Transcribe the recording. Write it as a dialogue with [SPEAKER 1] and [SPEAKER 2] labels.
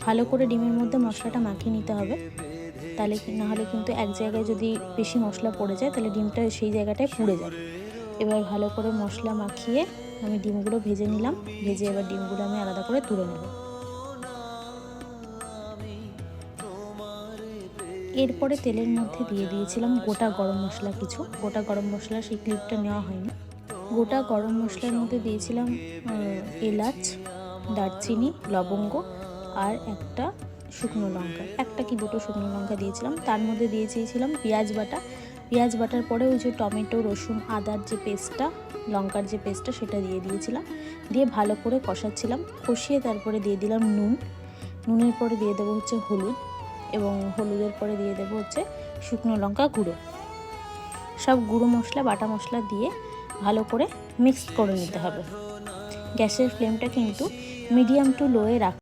[SPEAKER 1] ভালো করে ডিমের মধ্যে মশলাটা মাখিয়ে নিতে হবে, তাহলে না হলে কিন্তু এক জায়গায় যদি বেশি মশলা পড়ে যায় তাহলে ডিমটা সেই জায়গাটায় পুড়ে যাবে। এবার ভালো করে মশলা মাখিয়ে আমি ডিমগুলো ভেজে নিলাম। ভেজে এবার ডিমগুলো আমি আলাদা করে তুলে নেব। এরপরে তেলের মধ্যে দিয়ে দিয়েছিলাম গোটা গরম মশলা কিছু। গোটা গরম মশলা সেই ক্লিপটা নেওয়া হয়নি। গোটা গরম মশলার মধ্যে দিয়েছিলাম এলাচ, দারচিনি, লবঙ্গ আর একটা শুকনো লঙ্কা, একটা কি দুটো শুকনো লঙ্কা দিয়েছিলাম। তার মধ্যে দিয়েছিলাম পেঁয়াজ বাটা। পেঁয়াজ বাটার পরে ওই যে টমেটো, রসুন, আদার যে পেস্টটা, লঙ্কার যে পেস্টটা, সেটা দিয়ে দিয়েছিলাম। দিয়ে ভালো করে কষাচ্ছিলাম। কষিয়ে তারপরে দিয়ে দিলাম নুন। নুনের পরে দিয়ে দেবো হচ্ছে হলুদ, এবং হলুদের পরে দিয়ে দেবো হচ্ছে শুকনো লঙ্কা গুঁড়ো। সব গুঁড়ো মশলা, বাটা মশলা দিয়ে ভালো করে মিক্স করে নিতে হবে। গ্যাসের ফ্লেমটা কিন্তু মিডিয়াম টু লোয়ে রাখতে